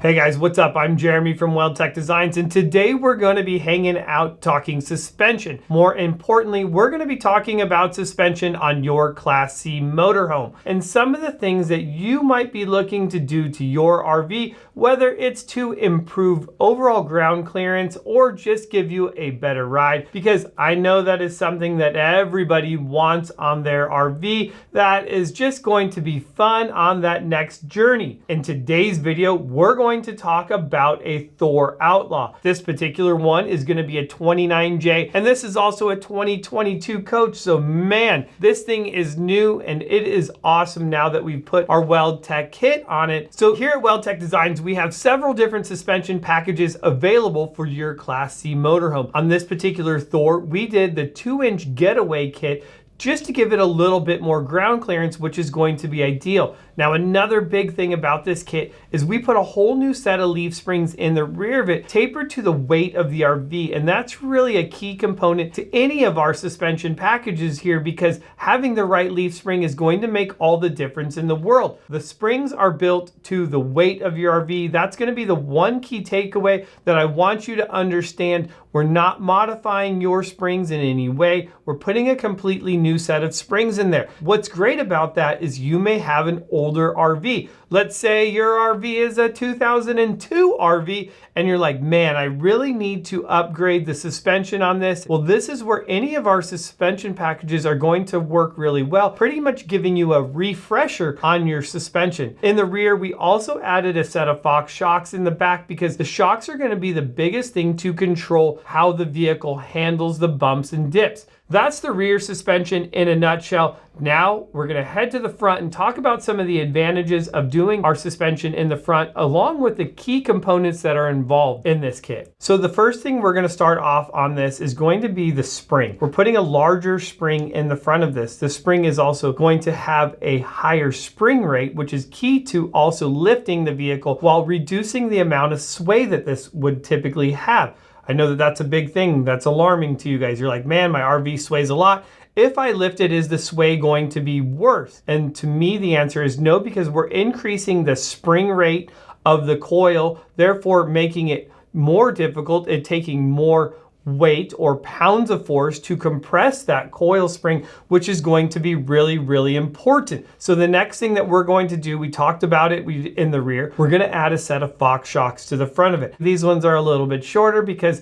Hey guys, what's up? I'm Jeremy from WeldTech Designs, and today we're going to be hanging out talking suspension. More importantly, we're going to be talking about suspension on your Class C motorhome and some of the things that you might be looking to do to your RV, whether it's to improve overall ground clearance or just give you a better ride, because I know that is something that everybody wants on their RV that is just going to be fun on that next journey. In today's video, we're going to talk about a Thor Outlaw. This particular one is going to be a 29J, and this is also a 2022 coach. So man, this thing is new and it is awesome now that we've put our WeldTech kit on it. So here at WeldTech Designs, we have several different suspension packages available for your Class C motorhome. On this particular Thor, we did the 2-inch getaway kit just to give it a little bit more ground clearance, which is going to be ideal. Now, another big thing about this kit is we put a whole new set of leaf springs in the rear of it, tapered to the weight of the RV. And that's really a key component to any of our suspension packages here, because having the right leaf spring is going to make all the difference in the world. The springs are built to the weight of your RV. That's going to be the one key takeaway that I want you to understand. We're not modifying your springs in any way. We're putting a completely new set of springs in there. What's great about that is you may have an older RV. Let's say your RV is a 2002 RV and you're like, man, I really need to upgrade the suspension on this. Well, this is where any of our suspension packages are going to work really well, pretty much giving you a refresher on your suspension. In the rear, we also added a set of Fox shocks in the back, because the shocks are going to be the biggest thing to control how the vehicle handles the bumps and dips. That's the rear suspension in a nutshell. Now we're going to head to the front and talk about some of the advantages of doing our suspension in the front, along with the key components that are involved in this kit. So the first thing we're going to start off on this is going to be the spring. We're putting a larger spring in the front of this. The spring is also going to have a higher spring rate, which is key to also lifting the vehicle while reducing the amount of sway that this would typically have. I know that that's a big thing that's alarming to you guys. You're like, man, my RV sways a lot. If I lift it, is the sway going to be worse? And to me, the answer is no, because we're increasing the spring rate of the coil, therefore making it more difficult and taking more weight or pounds of force to compress that coil spring, which is going to be really, really important. So the next thing that we're going to do, we talked about it in the rear, we're going to add a set of Fox shocks to the front of it. These ones are a little bit shorter because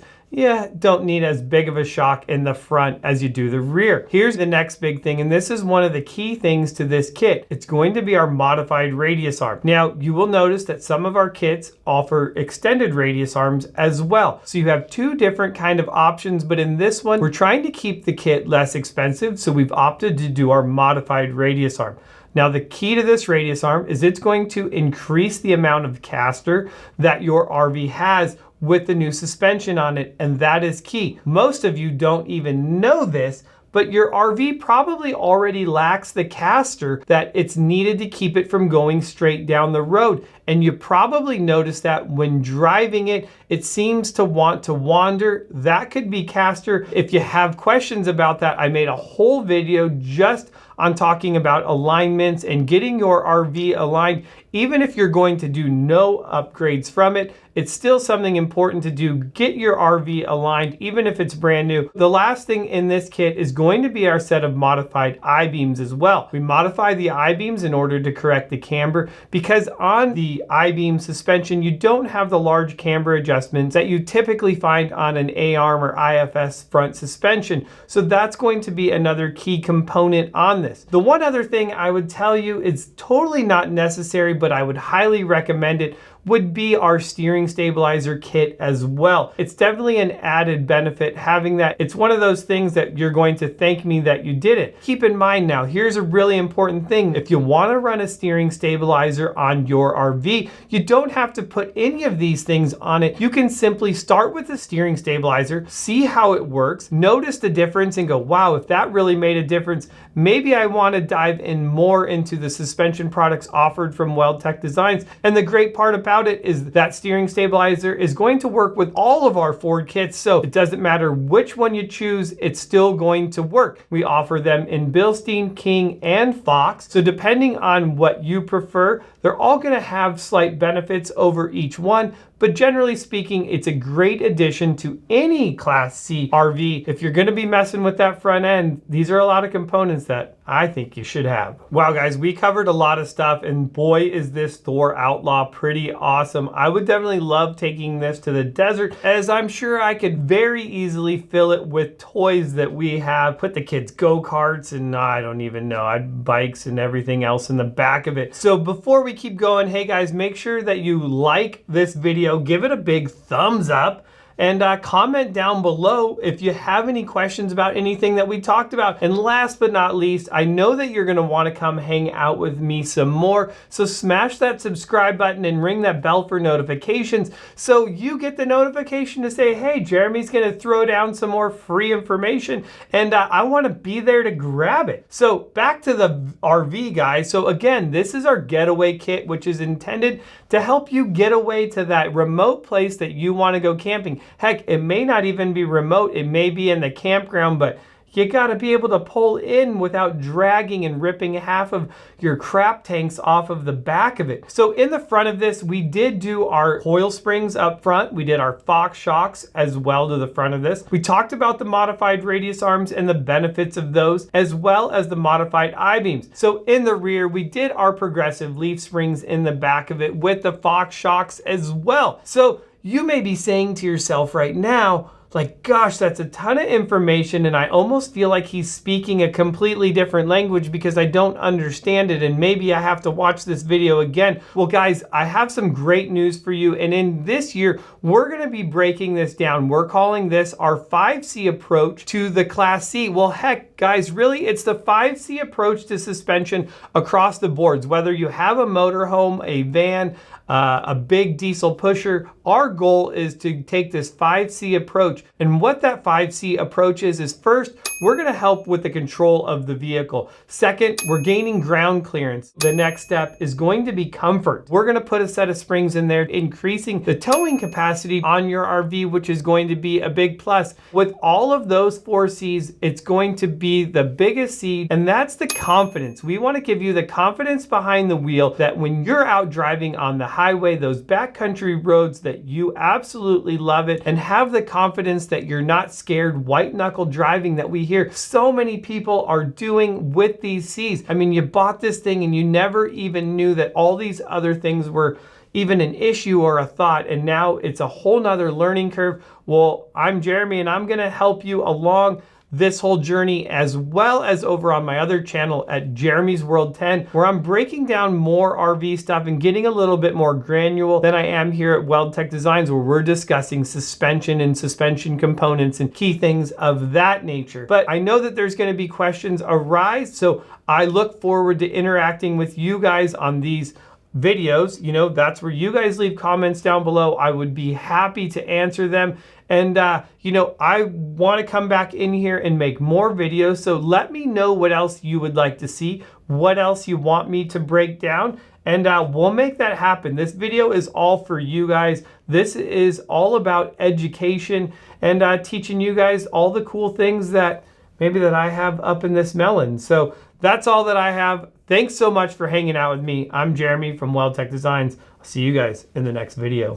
don't need as big of a shock in the front as you do the rear. Here's the next big thing, and this is one of the key things to this kit. It's going to be our modified radius arm. Now, you will notice that some of our kits offer extended radius arms as well. So you have two different kind of options, but in this one, we're trying to keep the kit less expensive, so we've opted to do our modified radius arm. Now, the key to this radius arm is it's going to increase the amount of caster that your RV has with the new suspension on it, and that is key. Most of you don't even know this, but your RV probably already lacks the caster that it's needed to keep it from going straight down the road. And you probably noticed that when driving it, it seems to want to wander. That could be caster. If you have questions about that, I made a whole video just on talking about alignments and getting your RV aligned. Even if you're going to do no upgrades from it, it's still something important to do. Get your RV aligned, even if it's brand new. The last thing in this kit is going to be our set of modified I-beams as well. We modify the I-beams in order to correct the camber, because on the I-beam suspension, you don't have the large camber adjustments that you typically find on an A-arm or IFS front suspension. So that's going to be another key component on this. The one other thing I would tell you is totally not necessary, but I would highly recommend it, would be our steering stabilizer kit as well. It's definitely an added benefit having that. It's one of those things that you're going to thank me that you did it. Keep in mind now, here's a really important thing. If you want to run a steering stabilizer on your RV, you don't have to put any of these things on it. You can simply start with the steering stabilizer, see how it works, notice the difference and go, wow, if that really made a difference, maybe I want to dive in more into the suspension products offered from WeldTech Designs. And the great part about it is that steering stabilizer is going to work with all of our Ford kits, so it doesn't matter which one you choose, it's still going to work. We offer them in Bilstein, King, and Fox, so depending on what you prefer, they're all going to have have slight benefits over each one, but generally speaking, it's a great addition to any Class C RV. If you're gonna be messing with that front end, these are a lot of components that I think you should have. Wow guys, we covered a lot of stuff, and boy is this Thor Outlaw pretty awesome. I would definitely love taking this to the desert, as I'm sure I could very easily fill it with toys that we have, put the kids' go-karts and I don't even know, bikes and everything else in the back of it. So before we keep going, hey guys, make sure that you like this video, give it a big thumbs up, and comment down below if you have any questions about anything that we talked about. And last but not least, I know that you're gonna wanna come hang out with me some more, so smash that subscribe button and ring that bell for notifications so you get the notification to say, hey, Jeremy's gonna throw down some more free information, and I wanna be there to grab it. So back to the RV, guys. So again, this is our getaway kit, which is intended to help you get away to that remote place that you wanna go camping. Heck, it may not even be remote. It may be in the campground, but you gotta be able to pull in without dragging and ripping half of your crap tanks off of the back of it. So in the front of this, we did do our coil springs up front. We did our Fox shocks as well to the front of this. We talked about the modified radius arms and the benefits of those, as well as the modified I-beams. So in the rear, we did our progressive leaf springs in the back of it with the Fox shocks as well. So you may be saying to yourself right now, like, gosh, that's a ton of information, and I almost feel like he's speaking a completely different language because I don't understand it, and maybe I have to watch this video again. Well, guys, I have some great news for you, and in this year, we're gonna be breaking this down. We're calling this our 5C approach to the Class C. Well, heck, guys, really, it's the 5C approach to suspension across the boards. Whether you have a motorhome, a van, a big diesel pusher, our goal is to take this 5C approach. And what that 5C approach is first, we're gonna help with the control of the vehicle. Second, we're gaining ground clearance. The next step is going to be comfort. We're gonna put a set of springs in there, increasing the towing capacity on your RV, which is going to be a big plus. With all of those 4 C's, it's going to be the biggest C, and that's the confidence. We wanna give you the confidence behind the wheel that when you're out driving on the highway, those backcountry roads, that you absolutely love it, and have the confidence that you're not scared white knuckle driving that we hear so many people are doing with these C's. I mean, you bought this thing and you never even knew that all these other things were even an issue or a thought, and now it's a whole nother learning curve. Well, I'm Jeremy, and I'm gonna help you along this whole journey, as well as over on my other channel at Jeremy's World 10, where I'm breaking down more RV stuff and getting a little bit more granular than I am here at WeldTech Designs, where we're discussing suspension and suspension components and key things of that nature. But I know that there's going to be questions arise, so I look forward to interacting with you guys on these videos. You know, that's where you guys leave comments down below. I would be happy to answer them. And, you know, I want to come back in here and make more videos. So let me know what else you would like to see, what else you want me to break down, and we'll make that happen. This video is all for you guys. This is all about education and teaching you guys all the cool things that maybe that I have up in this melon. So that's all that I have. Thanks so much for hanging out with me. I'm Jeremy from WeldTech Designs. I'll see you guys in the next video.